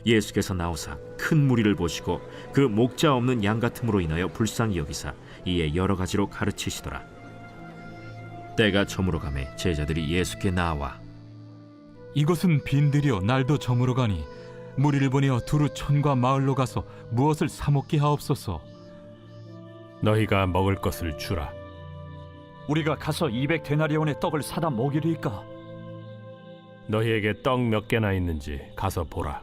예수께서 나오사 큰 무리를 보시고 그 목자 없는 양 같음으로 인하여 불쌍히 여기사 이에 여러 가지로 가르치시더라. 때가 저물어 가매 제자들이 예수께 나와 이것은 빈들이여 날도 저물어 가니 무리를 보내어 두루 촌과 마을로 가서 무엇을 사 먹게 하옵소서. 너희가 먹을 것을 주라. 우리가 가서 200데나리온의 떡을 사다 먹이리이까? 너희에게 떡 몇 개나 있는지 가서 보라.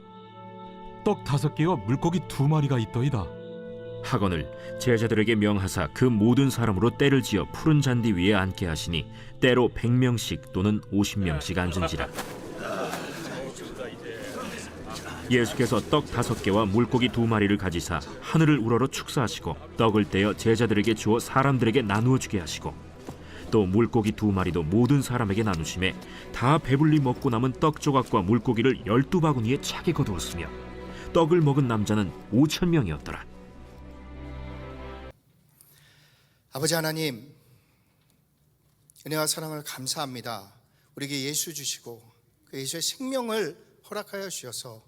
떡 5개와 물고기 2마리가 있더이다. 하거늘 제자들에게 명하사 그 모든 사람으로 때를 지어 푸른 잔디 위에 앉게 하시니 때로 100명씩 또는 50명씩 앉은지라. 예수께서 떡 5개와 물고기 2마리를 가지사 하늘을 우러러 축사하시고 떡을 떼어 제자들에게 주어 사람들에게 나누어 주게 하시고 또 물고기 2마리도 모든 사람에게 나누심에 다 배불리 먹고 남은 떡 조각과 물고기를 12바구니에 차게 거두었으며 떡을 먹은 남자는 5,000명이었더라. 아버지 하나님, 은혜와 사랑을 감사합니다. 우리에게 예수 주시고 그 예수의 생명을 허락하여 주셔서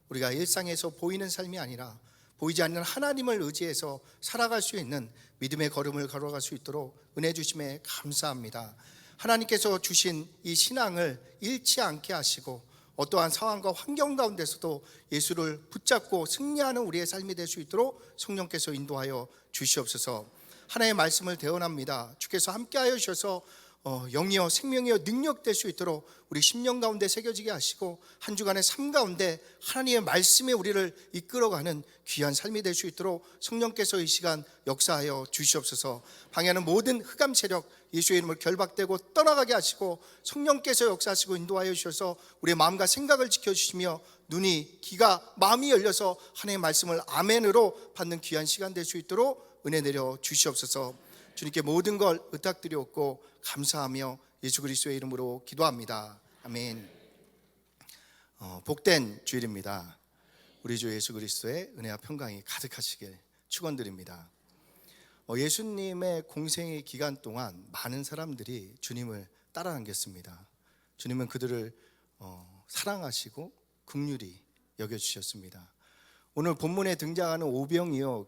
우리가 일상에서 보이는 삶이 아니라 보이지 않는 하나님을 의지해서 살아갈 수 있는 믿음의 걸음을 걸어갈 수 있도록 은혜 주심에 감사합니다. 하나님께서 주신 이 신앙을 잃지 않게 하시고 어떠한 상황과 환경 가운데서도 예수를 붙잡고 승리하는 우리의 삶이 될 수 있도록 성령께서 인도하여 주시옵소서. 하나님의 말씀을 대언합니다. 주께서 함께하여 주셔서 영이여 생명이여 능력 될 수 있도록 우리 심령 가운데 새겨지게 하시고 한 주간의 삶 가운데 하나님의 말씀에 우리를 이끌어가는 귀한 삶이 될 수 있도록 성령께서 이 시간 역사하여 주시옵소서. 방해하는 모든 흑암 세력 예수의 이름을 결박되고 떠나가게 하시고 성령께서 역사하시고 인도하여 주셔서 우리의 마음과 생각을 지켜주시며 눈이 귀가 마음이 열려서 하나님의 말씀을 아멘으로 받는 귀한 시간 될 수 있도록 은혜 내려 주시옵소서. 주님께 모든 걸 의탁드리옵고 감사하며 예수 그리스도의 이름으로 기도합니다. 아멘. 복된 주일입니다. 우리 주 예수 그리스도의 은혜와 평강이 가득하시길 축원드립니다. 예수님의 공생의 기간 동안 많은 사람들이 주님을 따라당겼습니다. 주님은 그들을 사랑하시고 긍휼히 여겨주셨습니다. 오늘 본문에 등장하는 오병이어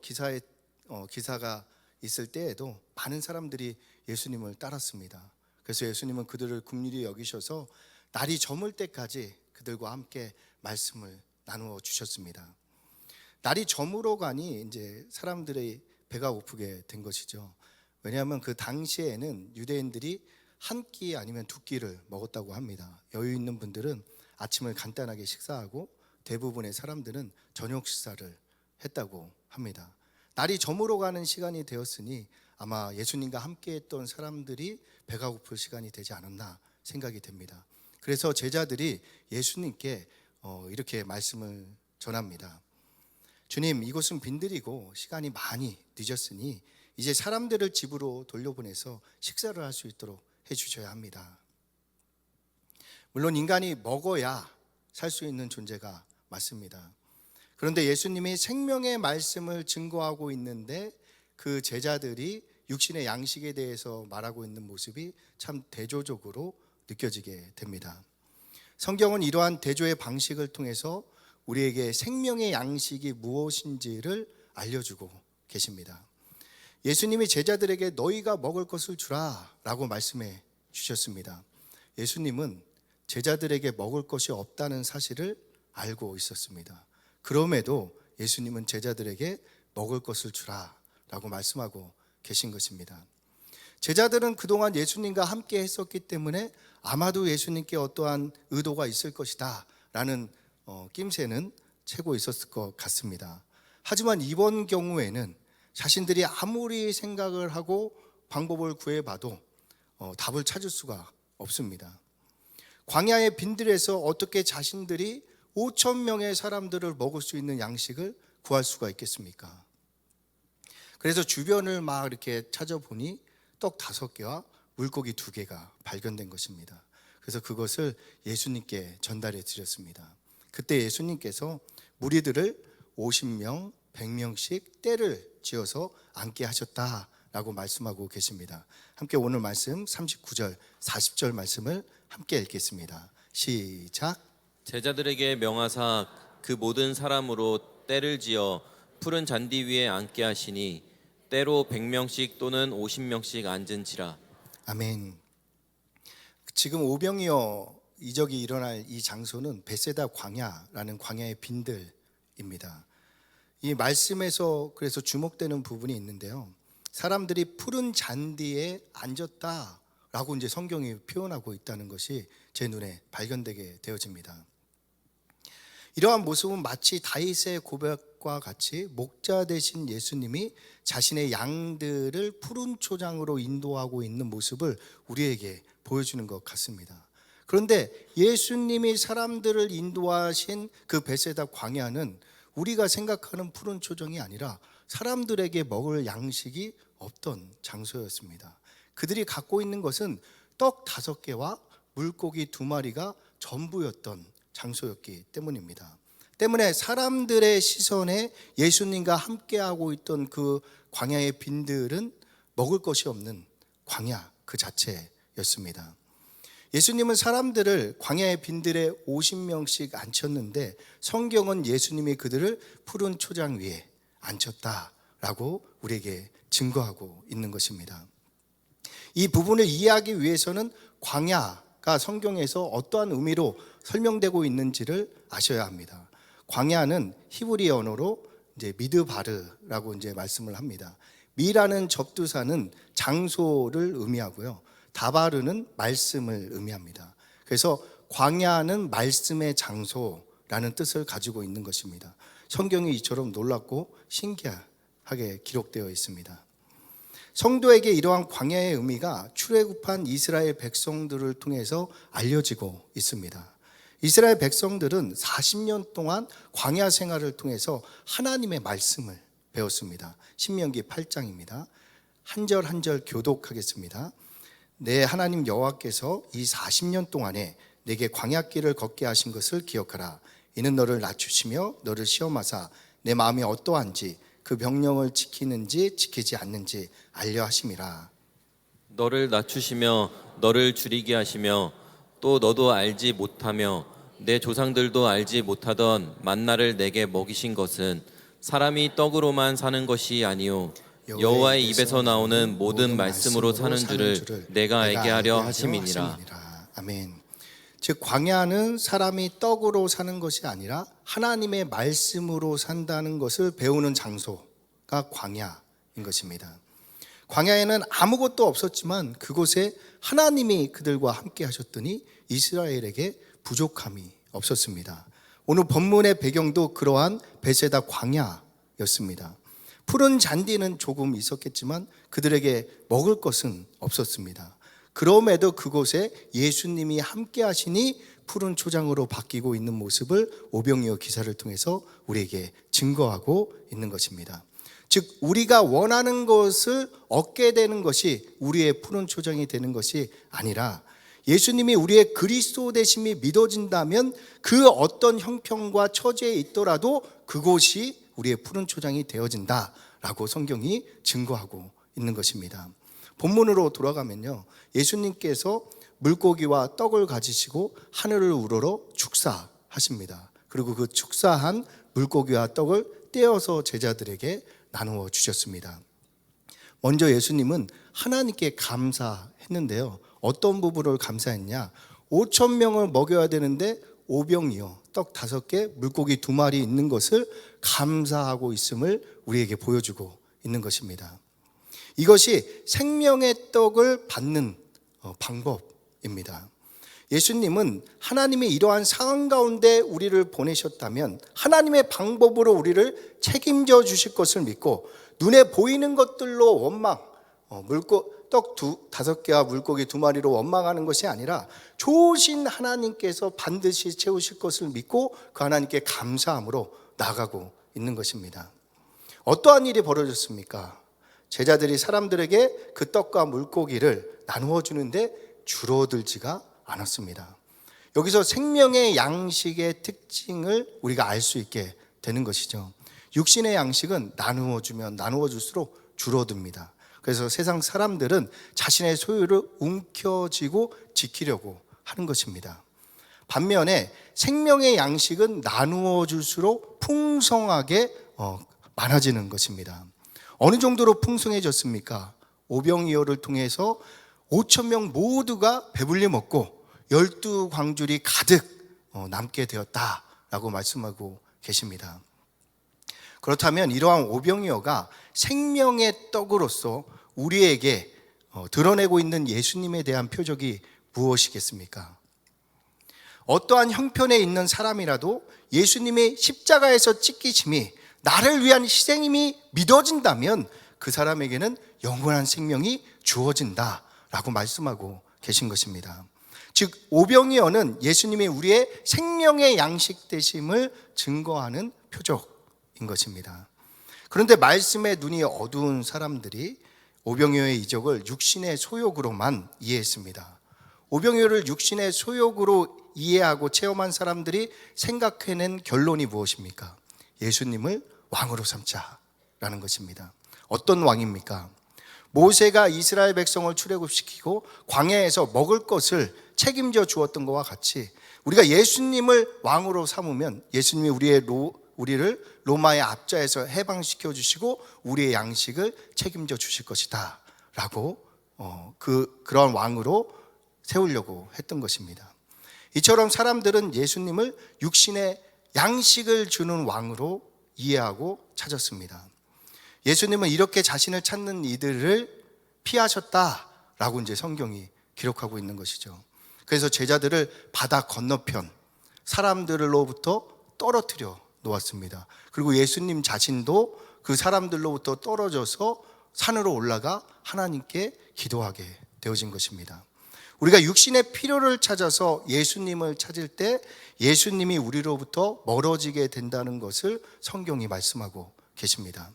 기사가 있을 때에도 많은 사람들이 예수님을 따랐습니다. 그래서 예수님은 그들을 긍휼히 여기셔서 날이 저물 때까지 그들과 함께 말씀을 나누어 주셨습니다. 날이 저물어 가니 이제 사람들의 배가 고프게 된 것이죠. 왜냐하면 그 당시에는 유대인들이 한 끼 아니면 2끼를 먹었다고 합니다. 여유 있는 분들은 아침을 간단하게 식사하고 대부분의 사람들은 저녁 식사를 했다고 합니다. 날이 저물어 가는 시간이 되었으니 아마 예수님과 함께 했던 사람들이 배가 고플 시간이 되지 않았나 생각이 됩니다. 그래서 제자들이 예수님께 이렇게 말씀을 전합니다. 주님, 이곳은 빈들이고 시간이 많이 늦었으니 이제 사람들을 집으로 돌려보내서 식사를 할 수 있도록 해주셔야 합니다. 물론 인간이 먹어야 살 수 있는 존재가 맞습니다. 그런데 예수님이 생명의 말씀을 증거하고 있는데 그 제자들이 육신의 양식에 대해서 말하고 있는 모습이 참 대조적으로 느껴지게 됩니다. 성경은 이러한 대조의 방식을 통해서 우리에게 생명의 양식이 무엇인지를 알려주고 계십니다. 예수님이 제자들에게 너희가 먹을 것을 주라 라고 말씀해 주셨습니다. 예수님은 제자들에게 먹을 것이 없다는 사실을 알고 있었습니다. 그럼에도 예수님은 제자들에게 먹을 것을 주라 라고 말씀하고 계신 것입니다. 제자들은 그동안 예수님과 함께 했었기 때문에 아마도 예수님께 어떠한 의도가 있을 것이다 라는 낌새는 채고 있었을 것 같습니다. 하지만 이번 경우에는 자신들이 아무리 생각을 하고 방법을 구해봐도 답을 찾을 수가 없습니다. 광야의 빈들에서 어떻게 자신들이 5,000명의 사람들을 먹을 수 있는 양식을 구할 수가 있겠습니까? 그래서 주변을 막 이렇게 찾아보니 떡 5개와 물고기 2개가 발견된 것입니다. 그래서 그것을 예수님께 전달해 드렸습니다. 그때 예수님께서 무리들을 50명, 100명씩 때를 지어서 앉게 하셨다라고 말씀하고 계십니다. 함께 오늘 말씀 39절, 40절 말씀을 함께 읽겠습니다. 시작. 제자들에게 명하사 그 모든 사람으로 때를 지어 푸른 잔디 위에 앉게 하시니 때로 100명씩 또는 50명씩 앉은지라. 아멘. 지금 오병이어 이적이 일어날 이 장소는 베세다 광야라는 광야의 빈들입니다. 이 말씀에서 그래서 주목되는 부분이 있는데요. 사람들이 푸른 잔디에 앉았다라고 이제 성경이 표현하고 있다는 것이 제 눈에 발견되게 되어집니다. 이러한 모습은 마치 다윗의 고백과 같이 목자 되신 예수님이 자신의 양들을 푸른 초장으로 인도하고 있는 모습을 우리에게 보여주는 것 같습니다. 그런데 예수님이 사람들을 인도하신 그 베세다 광야는 우리가 생각하는 푸른 초장이 아니라 사람들에게 먹을 양식이 없던 장소였습니다. 그들이 갖고 있는 것은 떡 5개와 물고기 2마리가 전부였던 장소였기 때문입니다. 때문에 사람들의 시선에 예수님과 함께하고 있던 그 광야의 빈들은 먹을 것이 없는 광야 그 자체였습니다. 예수님은 사람들을 광야의 빈들에 50명씩 앉혔는데 성경은 예수님이 그들을 푸른 초장 위에 앉혔다라고 우리에게 증거하고 있는 것입니다. 이 부분을 이해하기 위해서는 광야가 성경에서 어떠한 의미로 설명되고 있는지를 아셔야 합니다. 광야는 히브리 언어로 이제 미드바르라고 이제 말씀을 합니다. 미라는 접두사는 장소를 의미하고요. 다바르는 말씀을 의미합니다. 그래서 광야는 말씀의 장소라는 뜻을 가지고 있는 것입니다. 성경이 이처럼 놀랍고 신기하게 기록되어 있습니다. 성도에게 이러한 광야의 의미가 출애굽한 이스라엘 백성들을 통해서 알려지고 있습니다. 이스라엘 백성들은 40년 동안 광야 생활을 통해서 하나님의 말씀을 배웠습니다. 신명기 8장입니다. 한 절 한 절 교독하겠습니다. 내 하나님 여호와께서 이 40년 동안에 내게 광야길을 걷게 하신 것을 기억하라. 이는 너를 낮추시며 너를 시험하사 내 마음이 어떠한지 그 명령을 지키는지 지키지 않는지 알려 하심이라. 너를 낮추시며 너를 줄이게 하시며 또 너도 알지 못하며 내 조상들도 알지 못하던 만나를 내게 먹이신 것은 사람이 떡으로만 사는 것이 아니요 여호와의 입에서 나오는 모든 말씀으로 사는 줄을 내가 알게 하려 하심이니라. 아멘. 즉 광야는 사람이 떡으로 사는 것이 아니라 하나님의 말씀으로 산다는 것을 배우는 장소가 광야인 것입니다. 광야에는 아무것도 없었지만 그곳에 하나님이 그들과 함께 하셨더니 이스라엘에게 부족함이 없었습니다. 오늘 본문의 배경도 그러한 베세다 광야였습니다. 푸른 잔디는 조금 있었겠지만 그들에게 먹을 것은 없었습니다. 그럼에도 그곳에 예수님이 함께 하시니 푸른 초장으로 바뀌고 있는 모습을 오병이어 기사를 통해서 우리에게 증거하고 있는 것입니다. 즉 우리가 원하는 것을 얻게 되는 것이 우리의 푸른 초장이 되는 것이 아니라 예수님이 우리의 그리스도 되심이 믿어진다면 그 어떤 형편과 처지에 있더라도 그곳이 우리의 푸른 초장이 되어진다라고 성경이 증거하고 있는 것입니다. 본문으로 돌아가면요, 예수님께서 물고기와 떡을 가지시고 하늘을 우러러 축사하십니다. 그리고 그 축사한 물고기와 떡을 떼어서 제자들에게 나누어 주셨습니다. 먼저 예수님은 하나님께 감사했는데요, 어떤 부분을 감사했냐? 5,000명을 먹여야 되는데 오병이어 떡 5개, 물고기 2마리 있는 것을 감사하고 있음을 우리에게 보여주고 있는 것입니다. 이것이 생명의 떡을 받는 방법입니다. 예수님은 하나님이 이러한 상황 가운데 우리를 보내셨다면 하나님의 방법으로 우리를 책임져 주실 것을 믿고 눈에 보이는 것들로 원망, 떡 5개와 물고기 2마리로 원망하는 것이 아니라 좋으신 하나님께서 반드시 채우실 것을 믿고 그 하나님께 감사함으로 나아가고 있는 것입니다. 어떠한 일이 벌어졌습니까? 제자들이 사람들에게 그 떡과 물고기를 나누어 주는데 줄어들지가 않았습니다. 여기서 생명의 양식의 특징을 우리가 알 수 있게 되는 것이죠. 육신의 양식은 나누어 주면 나누어 줄수록 줄어듭니다. 그래서 세상 사람들은 자신의 소유를 움켜쥐고 지키려고 하는 것입니다. 반면에 생명의 양식은 나누어 줄수록 풍성하게 많아지는 것입니다. 어느 정도로 풍성해졌습니까? 오병이어를 통해서 5천 명 모두가 배불리 먹고 12광줄이 가득 남게 되었다라고 말씀하고 계십니다. 그렇다면 이러한 오병이어가 생명의 떡으로서 우리에게 드러내고 있는 예수님에 대한 표적이 무엇이겠습니까? 어떠한 형편에 있는 사람이라도 예수님의 십자가에서 찢기심이 나를 위한 희생임이 믿어진다면 그 사람에게는 영원한 생명이 주어진다라고 말씀하고 계신 것입니다. 즉 오병이어는 예수님이 우리의 생명의 양식 되심을 증거하는 표적인 것입니다. 그런데 말씀에 눈이 어두운 사람들이 오병이어의 이적을 육신의 소욕으로만 이해했습니다. 오병이어를 육신의 소욕으로 이해하고 체험한 사람들이 생각해낸 결론이 무엇입니까? 예수님을 왕으로 삼자라는 것입니다. 어떤 왕입니까? 모세가 이스라엘 백성을 출애굽시키고 광야에서 먹을 것을 책임져 주었던 것과 같이 우리가 예수님을 왕으로 삼으면 예수님이 우리를 로마의 압자에서 해방시켜 주시고 우리의 양식을 책임져 주실 것이다 라고 그런 왕으로 세우려고 했던 것입니다. 이처럼 사람들은 예수님을 육신의 양식을 주는 왕으로 이해하고 찾았습니다. 예수님은 이렇게 자신을 찾는 이들을 피하셨다라고 이제 성경이 기록하고 있는 것이죠. 그래서 제자들을 바다 건너편 사람들로부터 떨어뜨려 놓았습니다. 그리고 예수님 자신도 그 사람들로부터 떨어져서 산으로 올라가 하나님께 기도하게 되어진 것입니다. 우리가 육신의 필요를 찾아서 예수님을 찾을 때 예수님이 우리로부터 멀어지게 된다는 것을 성경이 말씀하고 계십니다.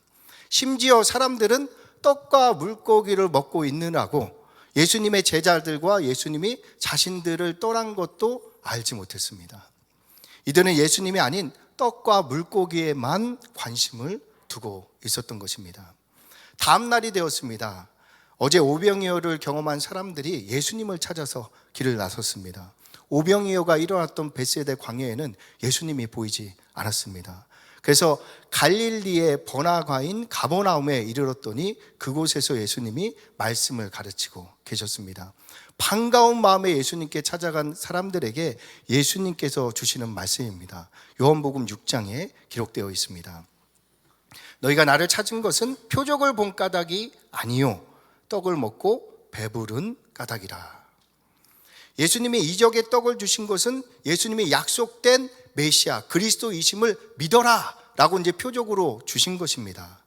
심지어 사람들은 떡과 물고기를 먹고 있느라고 예수님의 제자들과 예수님이 자신들을 떠난 것도 알지 못했습니다. 이들은 예수님이 아닌 떡과 물고기에만 관심을 두고 있었던 것입니다. 다음 날이 되었습니다. 어제 오병이어를 경험한 사람들이 예수님을 찾아서 길을 나섰습니다. 오병이어가 일어났던 벳세다 광야에는 예수님이 보이지 않았습니다. 그래서 갈릴리의 번화가인 가버나움에 이르렀더니 그곳에서 예수님이 말씀을 가르치고 계셨습니다. 반가운 마음에 예수님께 찾아간 사람들에게 예수님께서 주시는 말씀입니다. 요한복음 6장에 기록되어 있습니다. 너희가 나를 찾은 것은 표적을 본 까닭이 아니요 떡을 먹고 배부른 까닭이라. 예수님이 이적의 떡을 주신 것은 예수님이 약속된 메시아 그리스도이심을 믿어라 라고 이제 표적으로 주신 것입니다.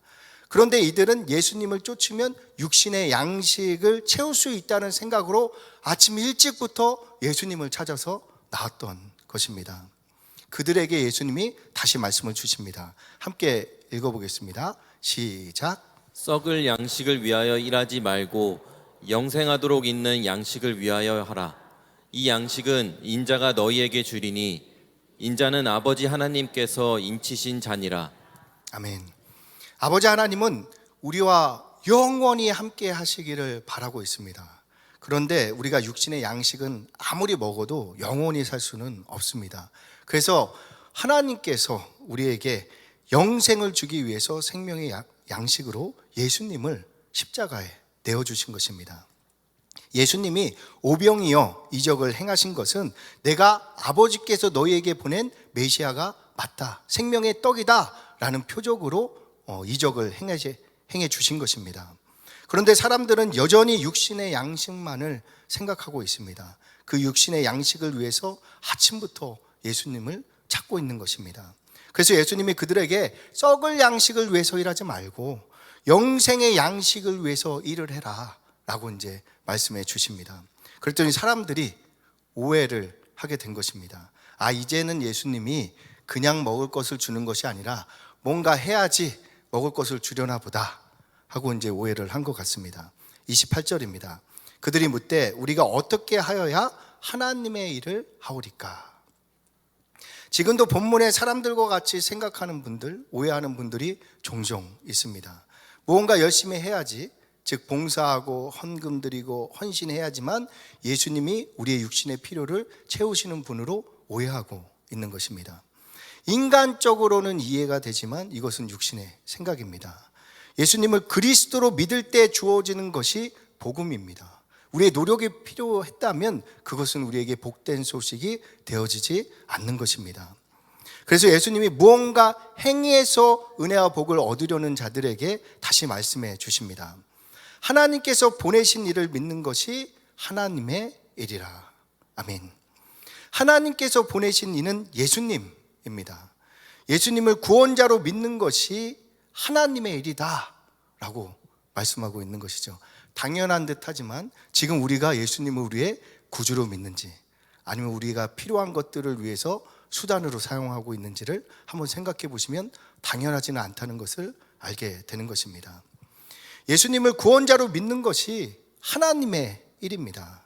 그런데 이들은 예수님을 쫓으면 육신의 양식을 채울 수 있다는 생각으로 아침 일찍부터 예수님을 찾아서 나왔던 것입니다. 그들에게 예수님이 다시 말씀을 주십니다. 함께 읽어보겠습니다. 시작. 썩을 양식을 위하여 일하지 말고 영생하도록 있는 양식을 위하여 하라. 이 양식은 인자가 너희에게 주리니 인자는 아버지 하나님께서 인치신 자니라. 아멘. 아버지 하나님은 우리와 영원히 함께 하시기를 바라고 있습니다. 그런데 우리가 육신의 양식은 아무리 먹어도 영원히 살 수는 없습니다. 그래서 하나님께서 우리에게 영생을 주기 위해서 생명의 양식으로 예수님을 십자가에 내어주신 것입니다. 예수님이 오병이어 이적을 행하신 것은 내가 아버지께서 너희에게 보낸 메시아가 맞다, 생명의 떡이다 라는 표적으로 이적을 행해 주신 것입니다. 그런데 사람들은 여전히 육신의 양식만을 생각하고 있습니다. 그 육신의 양식을 위해서 아침부터 예수님을 찾고 있는 것입니다. 그래서 예수님이 그들에게 썩을 양식을 위해서 일하지 말고 영생의 양식을 위해서 일을 해라 라고 이제 말씀해 주십니다. 그랬더니 사람들이 오해를 하게 된 것입니다. 이제는 예수님이 그냥 먹을 것을 주는 것이 아니라 뭔가 해야지 먹을 것을 주려나 보다 하고 이제 오해를 한 것 같습니다. 28절입니다. 그들이 묻되 우리가 어떻게 하여야 하나님의 일을 하오리까? 지금도 본문의 사람들과 같이 생각하는 분들, 오해하는 분들이 종종 있습니다. 무언가 열심히 해야지, 즉 봉사하고 헌금 드리고 헌신해야지만 예수님이 우리의 육신의 필요를 채우시는 분으로 오해하고 있는 것입니다. 인간적으로는 이해가 되지만 이것은 육신의 생각입니다. 예수님을 그리스도로 믿을 때 주어지는 것이 복음입니다. 우리의 노력이 필요했다면 그것은 우리에게 복된 소식이 되어지지 않는 것입니다. 그래서 예수님이 무언가 행위에서 은혜와 복을 얻으려는 자들에게 다시 말씀해 주십니다. 하나님께서 보내신 이를 믿는 것이 하나님의 일이라. 아멘. 하나님께서 보내신 이는 예수님입니다. 예수님을 구원자로 믿는 것이 하나님의 일이다 라고 말씀하고 있는 것이죠. 당연한 듯 하지만 지금 우리가 예수님을 우리의 구주로 믿는지, 아니면 우리가 필요한 것들을 위해서 수단으로 사용하고 있는지를 한번 생각해 보시면 당연하지는 않다는 것을 알게 되는 것입니다. 예수님을 구원자로 믿는 것이 하나님의 일입니다.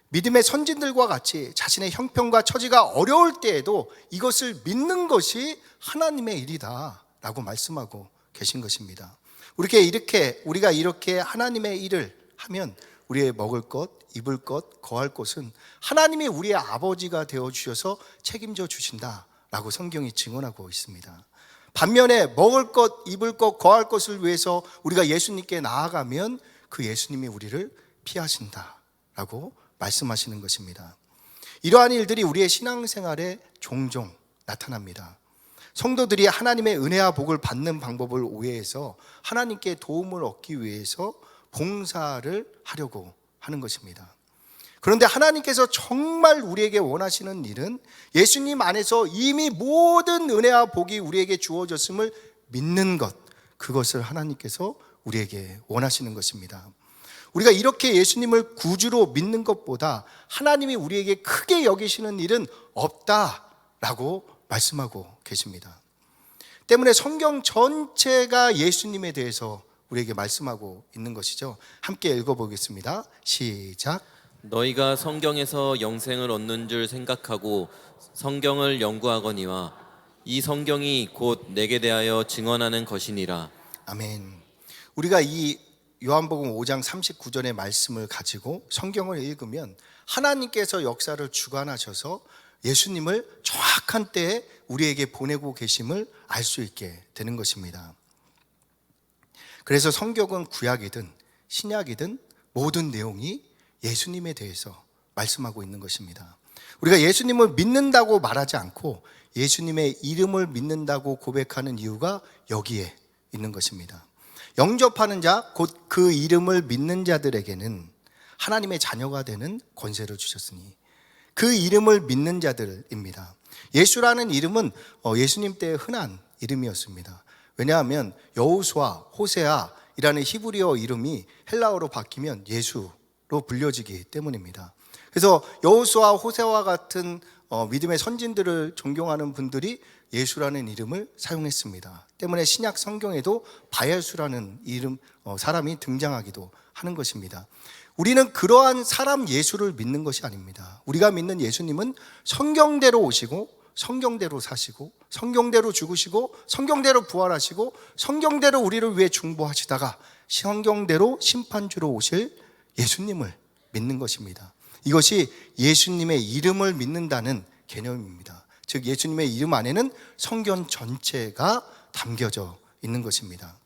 믿음의 선진들과 같이 자신의 형편과 처지가 어려울 때에도 이것을 믿는 것이 하나님의 일이다 라고 말씀하고 계신 것입니다. 우리가 이렇게 하나님의 일을 하면 우리의 먹을 것, 입을 것, 거할 곳은 하나님이 우리의 아버지가 되어주셔서 책임져 주신다라고 성경이 증언하고 있습니다. 반면에 먹을 것, 입을 것, 거할 것을 위해서 우리가 예수님께 나아가면 그 예수님이 우리를 피하신다라고 말씀하시는 것입니다. 이러한 일들이 우리의 신앙생활에 종종 나타납니다. 성도들이 하나님의 은혜와 복을 받는 방법을 오해해서 하나님께 도움을 얻기 위해서 봉사를 하려고 하는 것입니다. 그런데 하나님께서 정말 우리에게 원하시는 일은 예수님 안에서 이미 모든 은혜와 복이 우리에게 주어졌음을 믿는 것, 그것을 하나님께서 우리에게 원하시는 것입니다. 우리가 이렇게 예수님을 구주로 믿는 것보다 하나님이 우리에게 크게 여기시는 일은 없다라고 말씀하고 계십니다. 때문에 성경 전체가 예수님에 대해서 우리에게 말씀하고 있는 것이죠. 함께 읽어보겠습니다. 시작. 너희가 성경에서 영생을 얻는 줄 생각하고 성경을 연구하거니와 이 성경이 곧 내게 대하여 증언하는 것이니라. 아멘. 우리가 이 요한복음 5장 39절의 말씀을 가지고 성경을 읽으면 하나님께서 역사를 주관하셔서 예수님을 정확한 때에 우리에게 보내고 계심을 알 수 있게 되는 것입니다. 그래서 성경은 구약이든 신약이든 모든 내용이 예수님에 대해서 말씀하고 있는 것입니다. 우리가 예수님을 믿는다고 말하지 않고 예수님의 이름을 믿는다고 고백하는 이유가 여기에 있는 것입니다. 영접하는 자, 곧 그 이름을 믿는 자들에게는 하나님의 자녀가 되는 권세를 주셨으니 그 이름을 믿는 자들입니다. 예수라는 이름은 예수님 때의 흔한 이름이었습니다. 왜냐하면 여호수아, 호세아이라는 히브리어 이름이 헬라어로 바뀌면 예수로 불려지기 때문입니다. 그래서 여호수아, 호세아와 같은 믿음의 선진들을 존경하는 분들이 예수라는 이름을 사용했습니다. 때문에 신약 성경에도 바예수라는 이름 사람이 등장하기도 하는 것입니다. 우리는 그러한 사람 예수를 믿는 것이 아닙니다. 우리가 믿는 예수님은 성경대로 오시고 성경대로 사시고 성경대로 죽으시고 성경대로 부활하시고 성경대로 우리를 위해 중보하시다가 성경대로 심판주로 오실 예수님을 믿는 것입니다. 이것이 예수님의 이름을 믿는다는 개념입니다. 즉 예수님의 이름 안에는 성경 전체가 담겨져 있는 것입니다.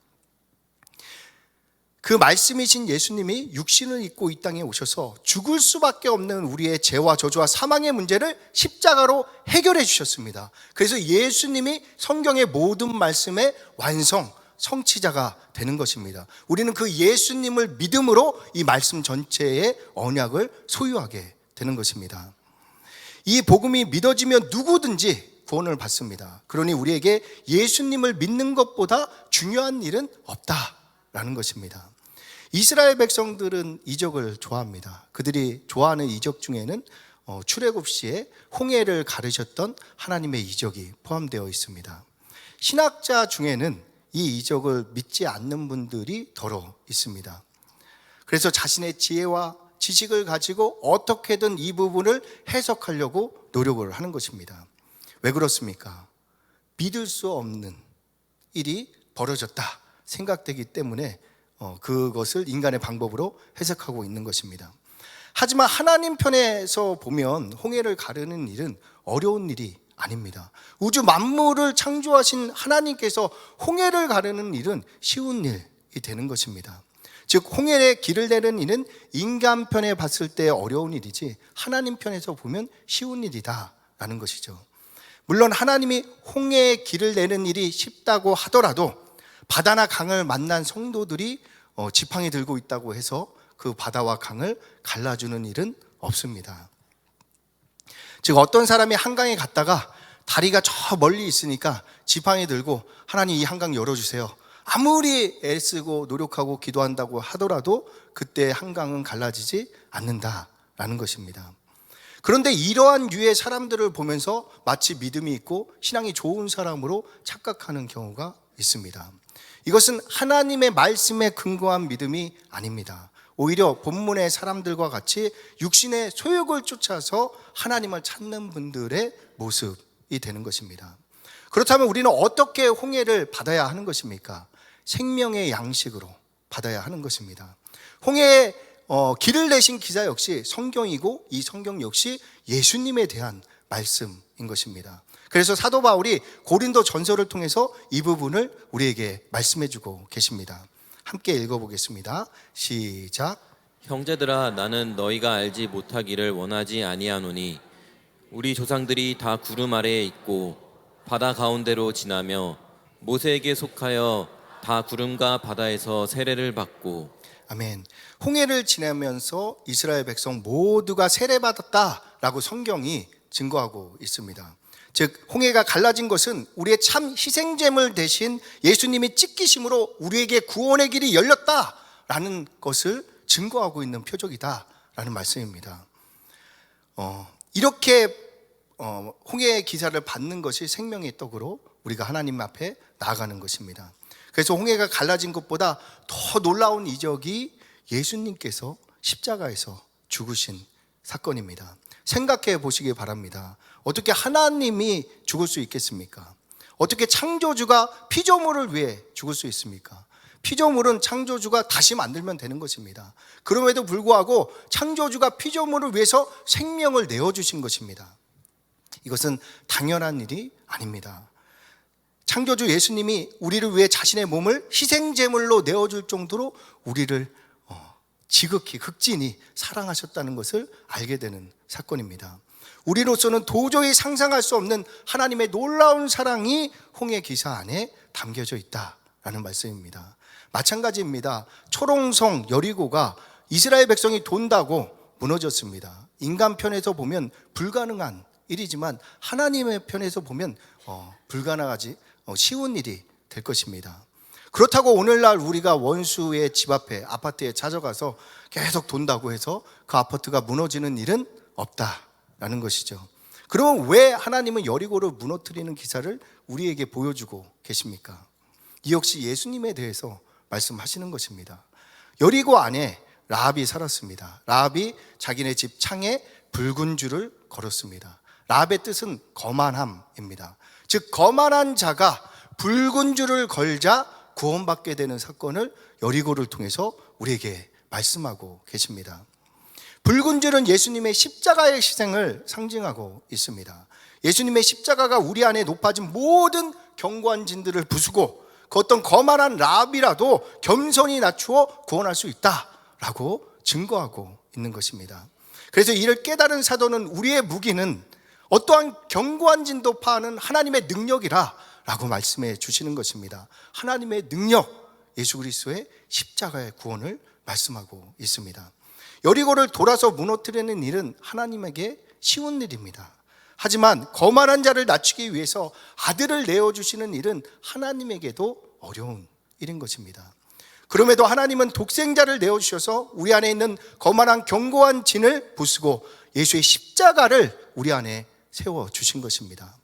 그 말씀이신 예수님이 육신을 입고 이 땅에 오셔서 죽을 수밖에 없는 우리의 죄와 저주와 사망의 문제를 십자가로 해결해 주셨습니다. 그래서 예수님이 성경의 모든 말씀의 완성, 성취자가 되는 것입니다. 우리는 그 예수님을 믿음으로 이 말씀 전체의 언약을 소유하게 되는 것입니다. 이 복음이 믿어지면 누구든지 구원을 받습니다. 그러니 우리에게 예수님을 믿는 것보다 중요한 일은 없다라는 것입니다. 이스라엘 백성들은 이적을 좋아합니다. 그들이 좋아하는 이적 중에는 출애굽 시에 홍해를 가르셨던 하나님의 이적이 포함되어 있습니다. 신학자 중에는 이 이적을 믿지 않는 분들이 더러 있습니다. 그래서 자신의 지혜와 지식을 가지고 어떻게든 이 부분을 해석하려고 노력을 하는 것입니다. 왜 그렇습니까? 믿을 수 없는 일이 벌어졌다 생각되기 때문에 그것을 인간의 방법으로 해석하고 있는 것입니다. 하지만 하나님 편에서 보면 홍해를 가르는 일은 어려운 일이 아닙니다. 우주 만물을 창조하신 하나님께서 홍해를 가르는 일은 쉬운 일이 되는 것입니다. 즉 홍해의 길을 내는 일은 인간 편에 봤을 때 어려운 일이지 하나님 편에서 보면 쉬운 일이다라는 것이죠. 물론 하나님이 홍해의 길을 내는 일이 쉽다고 하더라도 바다나 강을 만난 성도들이 지팡이 들고 있다고 해서 그 바다와 강을 갈라주는 일은 없습니다. 즉 어떤 사람이 한강에 갔다가 다리가 저 멀리 있으니까 지팡이 들고 하나님 이 한강 열어주세요. 아무리 애쓰고 노력하고 기도한다고 하더라도 그때 한강은 갈라지지 않는다라는 것입니다. 그런데 이러한 유의 사람들을 보면서 마치 믿음이 있고 신앙이 좋은 사람으로 착각하는 경우가 있습니다. 이것은 하나님의 말씀에 근거한 믿음이 아닙니다. 오히려 본문의 사람들과 같이 육신의 소욕을 쫓아서 하나님을 찾는 분들의 모습이 되는 것입니다. 그렇다면 우리는 어떻게 홍해를 받아야 하는 것입니까? 생명의 양식으로 받아야 하는 것입니다. 홍해의 길을 내신 기사 역시 성경이고 이 성경 역시 예수님에 대한 말씀인 것입니다. 그래서 사도 바울이 고린도 전서를 통해서 이 부분을 우리에게 말씀해 주고 계십니다. 함께 읽어보겠습니다. 시작. 형제들아 나는 너희가 알지 못하기를 원하지 아니하노니 우리 조상들이 다 구름 아래에 있고 바다 가운데로 지나며 모세에게 속하여 다 구름과 바다에서 세례를 받고. 아멘. 홍해를 지나면서 이스라엘 백성 모두가 세례받았다라고 성경이 증거하고 있습니다. 즉 홍해가 갈라진 것은 우리의 참 희생제물 대신 예수님이 찢기심으로 우리에게 구원의 길이 열렸다라는 것을 증거하고 있는 표적이다라는 말씀입니다. 이렇게 홍해의 기사를 받는 것이 생명의 떡으로 우리가 하나님 앞에 나아가는 것입니다. 그래서 홍해가 갈라진 것보다 더 놀라운 이적이 예수님께서 십자가에서 죽으신 사건입니다. 생각해 보시기 바랍니다. 어떻게 하나님이 죽을 수 있겠습니까? 어떻게 창조주가 피조물을 위해 죽을 수 있습니까? 피조물은 창조주가 다시 만들면 되는 것입니다. 그럼에도 불구하고 창조주가 피조물을 위해서 생명을 내어주신 것입니다. 이것은 당연한 일이 아닙니다. 창조주 예수님이 우리를 위해 자신의 몸을 희생제물로 내어줄 정도로 우리를 지극히 극진히 사랑하셨다는 것을 알게 되는 사건입니다. 우리로서는 도저히 상상할 수 없는 하나님의 놀라운 사랑이 홍해 기사 안에 담겨져 있다라는 말씀입니다. 마찬가지입니다. 초롱성 여리고가 이스라엘 백성이 돈다고 무너졌습니다. 인간 편에서 보면 불가능한 일이지만 하나님의 편에서 보면 불가능하지 쉬운 일이 될 것입니다. 그렇다고 오늘날 우리가 원수의 집 앞에 아파트에 찾아가서 계속 돈다고 해서 그 아파트가 무너지는 일은 없다라는 것이죠. 그러면 왜 하나님은 여리고를 무너뜨리는 기사를 우리에게 보여주고 계십니까? 이 역시 예수님에 대해서 말씀하시는 것입니다. 여리고 안에 라합이 살았습니다. 라합이 자기네 집 창에 붉은 줄을 걸었습니다. 라합의 뜻은 거만함입니다. 즉 거만한 자가 붉은 줄을 걸자 구원받게 되는 사건을 여리고를 통해서 우리에게 말씀하고 계십니다. 붉은 줄은 예수님의 십자가의 희생을 상징하고 있습니다. 예수님의 십자가가 우리 안에 높아진 모든 견고한 진들을 부수고 그 어떤 거만한 라합이라도 겸손히 낮추어 구원할 수 있다라고 증거하고 있는 것입니다. 그래서 이를 깨달은 사도는 우리의 무기는 어떠한 견고한 진도 파하는 하나님의 능력이라 라고 말씀해 주시는 것입니다. 하나님의 능력, 예수 그리스도의 십자가의 구원을 말씀하고 있습니다. 여리고를 돌아서 무너뜨리는 일은 하나님에게 쉬운 일입니다. 하지만 거만한 자를 낮추기 위해서 아들을 내어주시는 일은 하나님에게도 어려운 일인 것입니다. 그럼에도 하나님은 독생자를 내어주셔서 우리 안에 있는 거만한 견고한 진을 부수고 예수의 십자가를 우리 안에 세워주신 것입니다.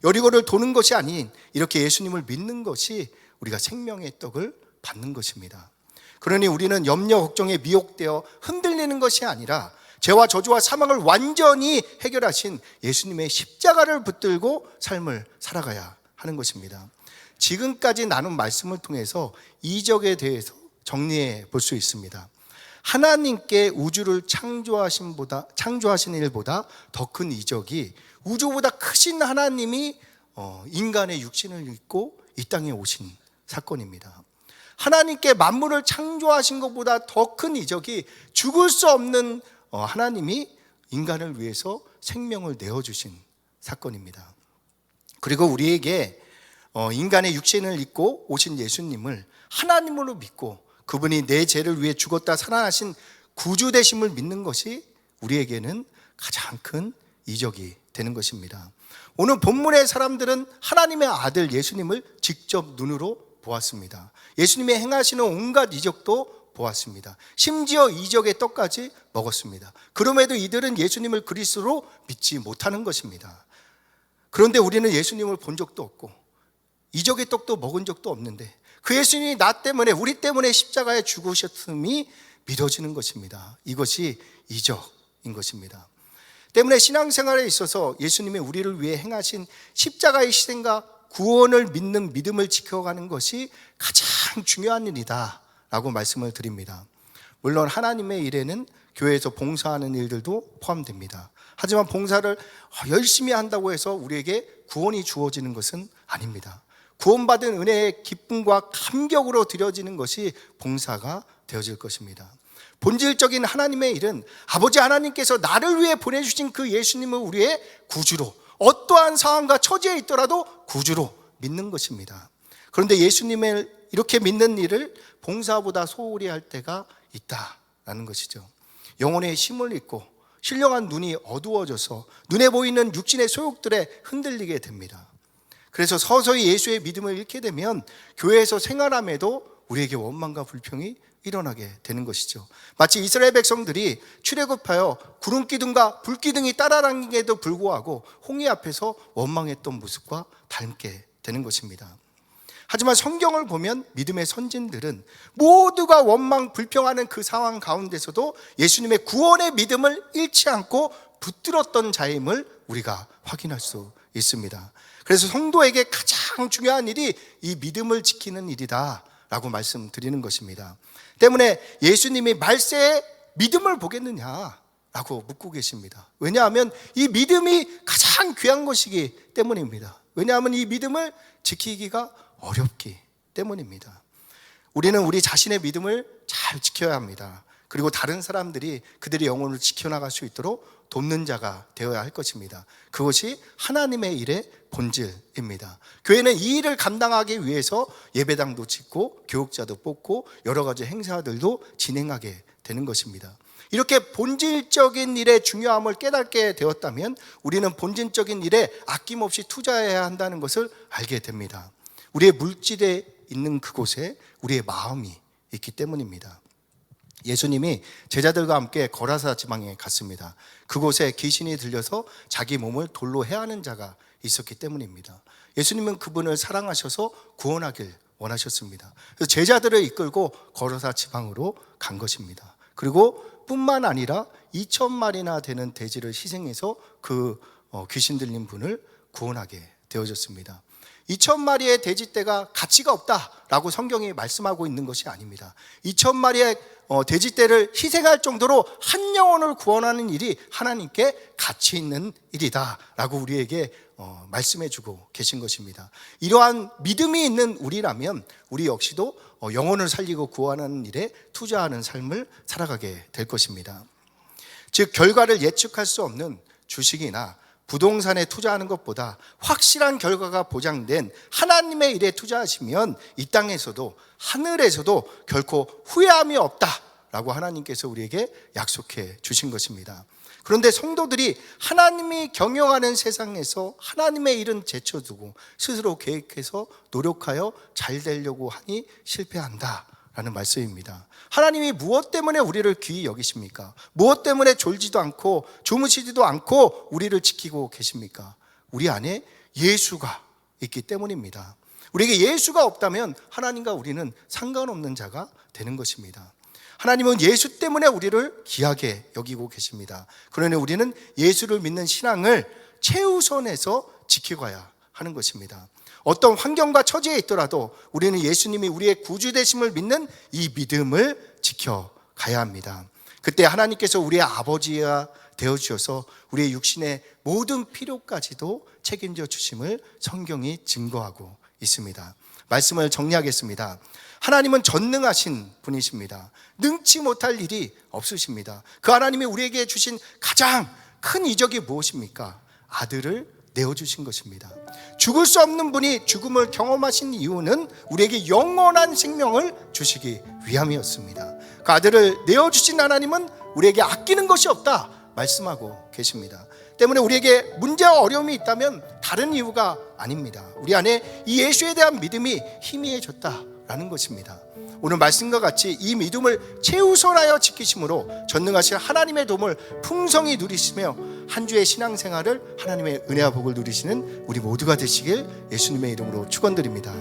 여리고를 도는 것이 아닌 이렇게 예수님을 믿는 것이 우리가 생명의 떡을 받는 것입니다. 그러니 우리는 염려 걱정에 미혹되어 흔들리는 것이 아니라 죄와 저주와 사망을 완전히 해결하신 예수님의 십자가를 붙들고 삶을 살아가야 하는 것입니다. 지금까지 나눈 말씀을 통해서 이적에 대해서 정리해 볼 수 있습니다. 하나님께 우주를 창조하신 일보다 더 큰 이적이 우주보다 크신 하나님이 인간의 육신을 입고 이 땅에 오신 사건입니다. 하나님께 만물을 창조하신 것보다 더 큰 이적이 죽을 수 없는 하나님이 인간을 위해서 생명을 내어주신 사건입니다. 그리고 우리에게 인간의 육신을 입고 오신 예수님을 하나님으로 믿고 그분이 내 죄를 위해 죽었다 살아나신 구주 되심을 믿는 것이 우리에게는 가장 큰 이적이 되는 것입니다. 오늘 본문의 사람들은 하나님의 아들 예수님을 직접 눈으로 보았습니다. 예수님이 행하시는 온갖 이적도 보았습니다. 심지어 이적의 떡까지 먹었습니다. 그럼에도 이들은 예수님을 그리스도로 믿지 못하는 것입니다. 그런데 우리는 예수님을 본 적도 없고 이적의 떡도 먹은 적도 없는데 그 예수님이 나 때문에 우리 때문에 십자가에 죽으셨음이 믿어지는 것입니다. 이것이 이적인 것입니다. 때문에 신앙생활에 있어서 예수님이 우리를 위해 행하신 십자가의 희생과 구원을 믿는 믿음을 지켜가는 것이 가장 중요한 일이다 라고 말씀을 드립니다. 물론 하나님의 일에는 교회에서 봉사하는 일들도 포함됩니다. 하지만 봉사를 열심히 한다고 해서 우리에게 구원이 주어지는 것은 아닙니다. 구원받은 은혜의 기쁨과 감격으로 드려지는 것이 봉사가 되어질 것입니다. 본질적인 하나님의 일은 아버지 하나님께서 나를 위해 보내주신 그 예수님을 우리의 구주로, 어떠한 상황과 처지에 있더라도 구주로 믿는 것입니다. 그런데 예수님을 이렇게 믿는 일을 봉사보다 소홀히 할 때가 있다라는 것이죠. 영혼의 힘을 잃고 신령한 눈이 어두워져서 눈에 보이는 육신의 소욕들에 흔들리게 됩니다. 그래서 서서히 예수의 믿음을 잃게 되면 교회에서 생활함에도 우리에게 원망과 불평이 일어나게 되는 것이죠. 마치 이스라엘 백성들이 출애굽하여 구름기둥과 불기둥이 따라다니게도 불구하고 홍해 앞에서 원망했던 모습과 닮게 되는 것입니다. 하지만 성경을 보면 믿음의 선진들은 모두가 원망, 불평하는 그 상황 가운데서도 예수님의 구원의 믿음을 잃지 않고 붙들었던 자임을 우리가 확인할 수 있습니다. 그래서 성도에게 가장 중요한 일이 이 믿음을 지키는 일이다 라고 말씀드리는 것입니다. 때문에 예수님이 말세에 믿음을 보겠느냐 라고 묻고 계십니다. 왜냐하면 이 믿음이 가장 귀한 것이기 때문입니다. 왜냐하면 이 믿음을 지키기가 어렵기 때문입니다. 우리는 우리 자신의 믿음을 잘 지켜야 합니다. 그리고 다른 사람들이 그들의 영혼을 지켜나갈 수 있도록 돕는 자가 되어야 할 것입니다. 그것이 하나님의 일의 본질입니다. 교회는 이 일을 감당하기 위해서 예배당도 짓고 교육자도 뽑고 여러 가지 행사들도 진행하게 되는 것입니다. 이렇게 본질적인 일의 중요함을 깨닫게 되었다면 우리는 본질적인 일에 아낌없이 투자해야 한다는 것을 알게 됩니다. 우리의 물질에 있는 그곳에 우리의 마음이 있기 때문입니다. 예수님이 제자들과 함께 거라사 지방에 갔습니다. 그곳에 귀신이 들려서 자기 몸을 돌로 해하는 자가 있었기 때문입니다. 예수님은 그분을 사랑하셔서 구원하길 원하셨습니다. 그래서 제자들을 이끌고 거라사 지방으로 간 것입니다. 그리고 뿐만 아니라 2,000마리나 되는 돼지를 희생해서 그 귀신 들린 분을 구원하게 되어졌습니다. 2,000마리의 돼지떼가 가치가 없다라고 성경이 말씀하고 있는 것이 아닙니다. 2,000마리의 돼지떼를 희생할 정도로 한 영혼을 구원하는 일이 하나님께 가치 있는 일이다라고 우리에게 말씀해주고 계신 것입니다. 이러한 믿음이 있는 우리라면 우리 역시도 영혼을 살리고 구원하는 일에 투자하는 삶을 살아가게 될 것입니다. 즉 결과를 예측할 수 없는 주식이나 부동산에 투자하는 것보다 확실한 결과가 보장된 하나님의 일에 투자하시면 이 땅에서도 하늘에서도 결코 후회함이 없다라고 하나님께서 우리에게 약속해 주신 것입니다. 그런데 성도들이 하나님이 경영하는 세상에서 하나님의 일은 제쳐두고 스스로 계획해서 노력하여 잘 되려고 하니 실패한다라는 말씀입니다. 하나님이 무엇 때문에 우리를 귀히 여기십니까? 무엇 때문에 졸지도 않고 주무시지도 않고 우리를 지키고 계십니까? 우리 안에 예수가 있기 때문입니다. 우리에게 예수가 없다면 하나님과 우리는 상관없는 자가 되는 것입니다. 하나님은 예수 때문에 우리를 귀하게 여기고 계십니다. 그러니 우리는 예수를 믿는 신앙을 최우선에서 지켜가야 하는 것입니다. 어떤 환경과 처지에 있더라도 우리는 예수님이 우리의 구주 되심을 믿는 이 믿음을 지켜가야 가야 합니다. 그때 하나님께서 우리의 아버지가 되어주셔서 우리의 육신의 모든 필요까지도 책임져 주심을 성경이 증거하고 있습니다. 말씀을 정리하겠습니다. 하나님은 전능하신 분이십니다. 능치 못할 일이 없으십니다. 그 하나님이 우리에게 주신 가장 큰 이적이 무엇입니까? 아들을 내어주신 것입니다. 죽을 수 없는 분이 죽음을 경험하신 이유는 우리에게 영원한 생명을 주시기 위함이었습니다. 그 아들을 내어주신 하나님은 우리에게 아끼는 것이 없다 말씀하고 계십니다. 때문에 우리에게 문제와 어려움이 있다면 다른 이유가 아닙니다. 우리 안에 이 예수에 대한 믿음이 희미해졌다라는 것입니다. 오늘 말씀과 같이 이 믿음을 최우선하여 지키심으로 전능하신 하나님의 도움을 풍성히 누리시며 한 주의 신앙생활을 하나님의 은혜와 복을 누리시는 우리 모두가 되시길 예수님의 이름으로 축원드립니다.